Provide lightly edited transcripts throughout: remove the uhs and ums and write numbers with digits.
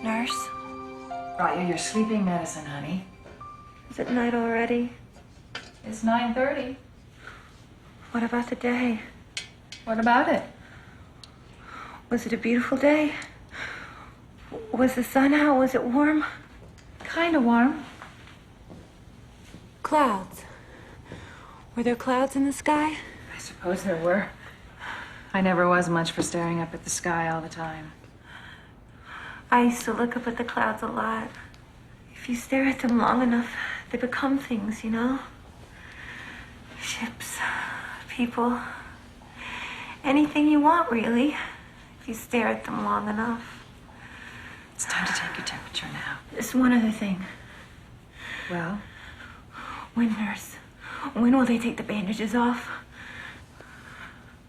Nurse? Brought you your sleeping medicine, honey. Is it night already? It's 9:30. What about the day? What about it? Was it a beautiful day? Was the sun out? Was it warm? Kind of warm. Clouds. Were there clouds in the sky? I suppose there were. I never was much for staring up at the sky all the time. I used to look up at the clouds a lot. If you stare at them long enough, they become things, you know? Ships, people, anything you want, really, if you stare at them long enough. It's time to take your temperature now. There's one other thing. Well? When, nurse? When will they take the bandages off?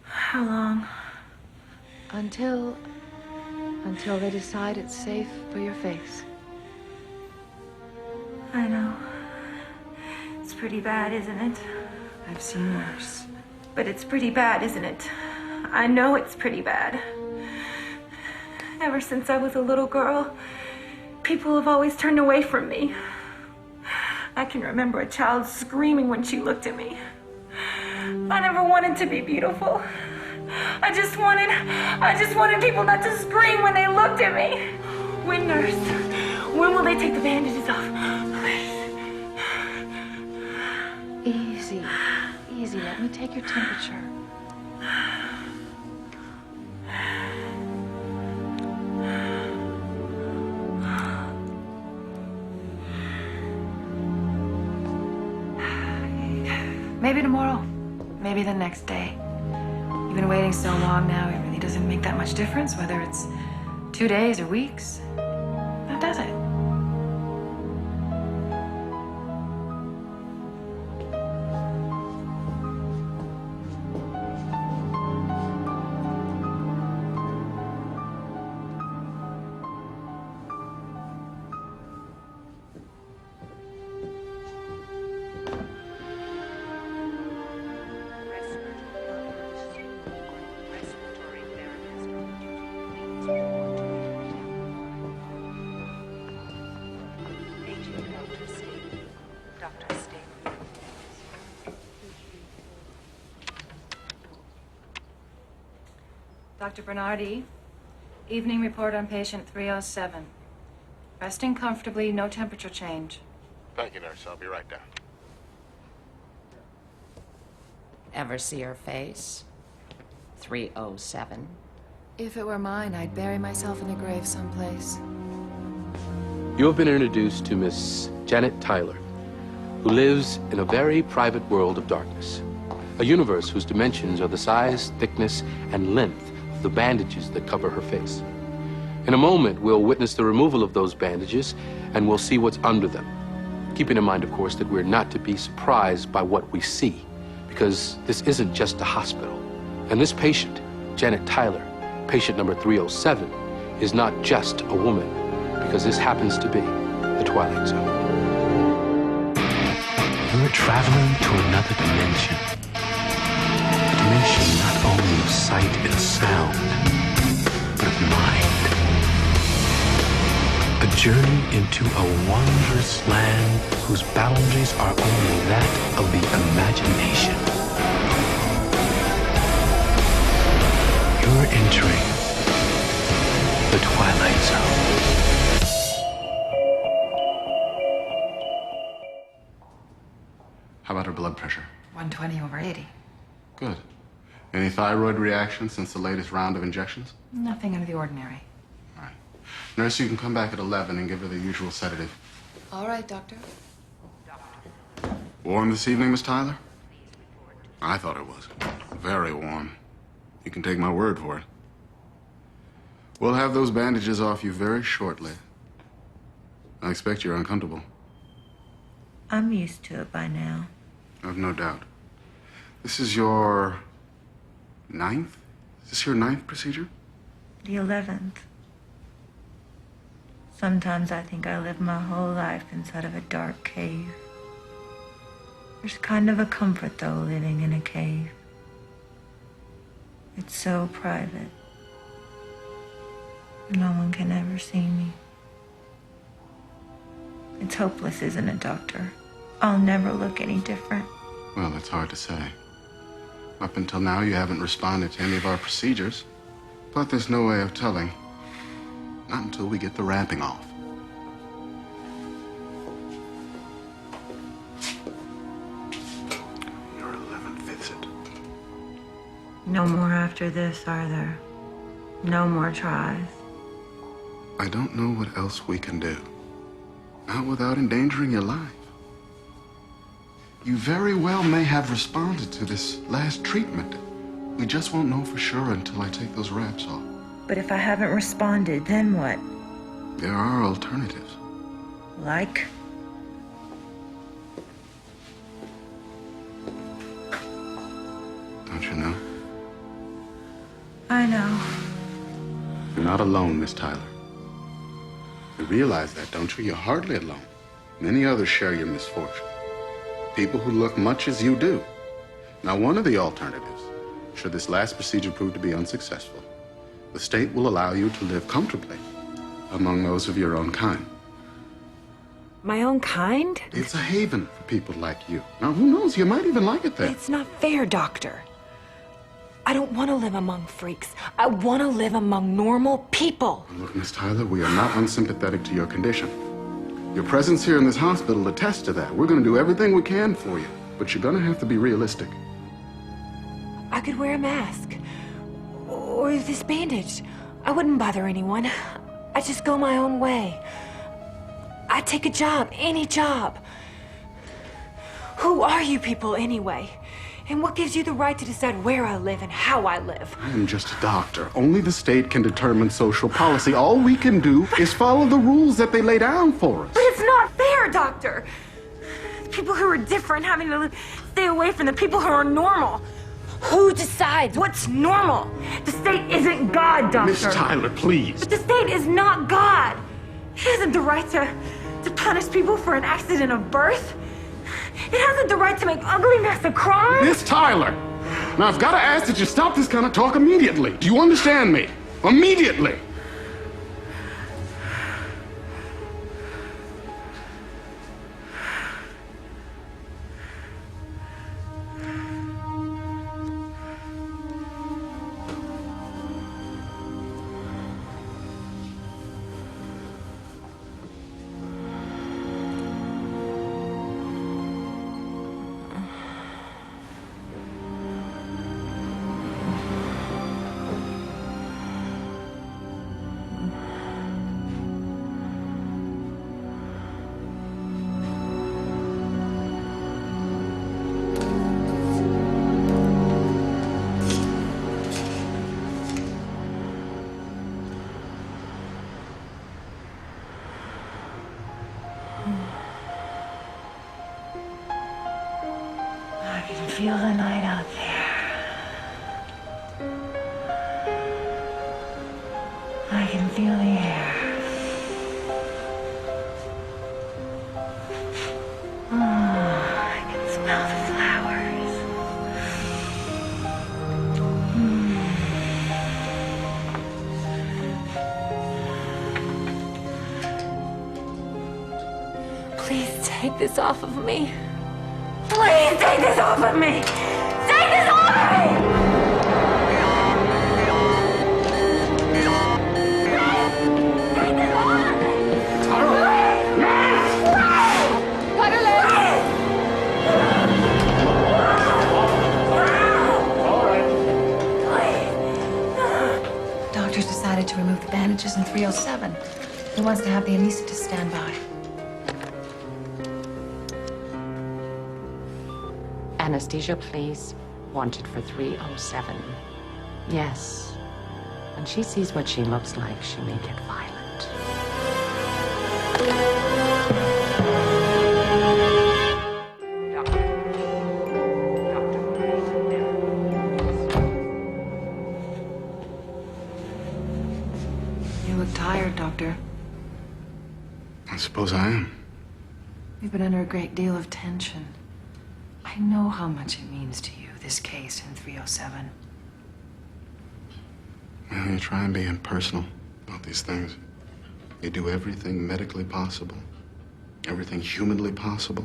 How long? Until they decide it's safe for your face. I know. It's pretty bad, isn't it? I've seen worse. But it's pretty bad, isn't it? I know it's pretty bad. Ever since I was a little girl, people have always turned away from me. I can remember a child screaming when she looked at me. I never wanted to be beautiful. I just wanted people not to scream when they looked at me. When, nurse? When will they take the bandages off? Please. Easy. Let me take your temperature. Maybe tomorrow. Maybe the next day. You've been waiting so long now, it really doesn't make that much difference whether it's 2 days or weeks. Now does it? Dr. Bernardi, evening report on patient 307. Resting comfortably, no temperature change. Thank you, nurse. I'll be right down. Ever see her face? 307. If it were mine, I'd bury myself in a grave someplace. You have been introduced to Miss Janet Tyler, who lives in a very private world of darkness. A universe whose dimensions are the size, thickness, and length of the bandages that cover her face. In a moment, we'll witness the removal of those bandages, and we'll see what's under them. Keeping in mind, of course, that we're not to be surprised by what we see, because this isn't just a hospital. And this patient, Janet Tyler, patient number 307, is not just a woman, because this happens to be the Twilight Zone. You're traveling to another dimension. A dimension not only of sight and sound, but of mind. A journey into a wondrous land whose boundaries are only that of the imagination. You're entering the Twilight Zone. How about her blood pressure? 120/80. Good. Any thyroid reaction since the latest round of injections? Nothing out of the ordinary. All right. Nurse, you can come back at 11 and give her the usual sedative. All right, doctor. Warm this evening, Miss Tyler? I thought it was. Very warm. You can take my word for it. We'll have those bandages off you very shortly. I expect you're uncomfortable. I'm used to it by now. I've no doubt. This is your 9th? Is this your 9th procedure? The 11th. Sometimes I think I lived my whole life inside of a dark cave. There's kind of a comfort, though, living in a cave. It's so private. No one can ever see me. It's hopeless, isn't it, Doctor? I'll never look any different. Well, it's hard to say. Up until now, you haven't responded to any of our procedures. But there's no way of telling. Not until we get the wrapping off. Your 11th visit. No more after this, are there? No more tries. I don't know what else we can do. Not without endangering your life. You very well may have responded to this last treatment. We just won't know for sure until I take those wraps off. But if I haven't responded, then what? There are alternatives. Like? Don't you know? I know. You're not alone, Miss Tyler. You realize that, don't you? You're hardly alone. Many others share your misfortune. People who look much as you do. Now, one of the alternatives, should this last procedure prove to be unsuccessful, the state will allow you to live comfortably among those of your own kind. My own kind? It's a haven for people like you. Now, who knows? You might even like it there. It's not fair, Doctor. I don't want to live among freaks. I want to live among normal people. Look, Miss Tyler, we are not unsympathetic to your condition. Your presence here in this hospital attests to that. We're going to do everything we can for you, but you're going to have to be realistic. I could wear a mask. Or this bandage. I wouldn't bother anyone. I'd just go my own way. I'd take a job, any job. Who are you people anyway? And what gives you the right to decide where I live and how I live? I am just a doctor. Only the state can determine social policy. All we can do is follow the rules that they lay down for us. But it's not fair, Doctor! People who are different having to stay away from the people who are normal. Who decides what's normal? The state isn't God, Doctor. Miss Tyler, please. But the state is not God. It hasn't the right to punish people for an accident of birth. It hasn't the right to make ugliness a crime. Miss Tyler! Now, I've got to ask that you stop this kind of talk immediately. Do you understand me? Immediately! I can feel the night out there. I can feel the air. I can smell the flowers. Please take this off of me. Please take this off of me! Take this off of me! Take this off of me! Doctor's decided to remove the bandages in 307. He wants to have the anesthetist stand by. Anesthesia, please. Wanted for 307. Yes. When she sees what she looks like, she may get violent. You look tired, Doctor. I suppose I am. We've been under a great deal of tension. I know how much it means to you, this case in 307. Well, you try and be impersonal about these things. You do everything medically possible. everything humanly possible.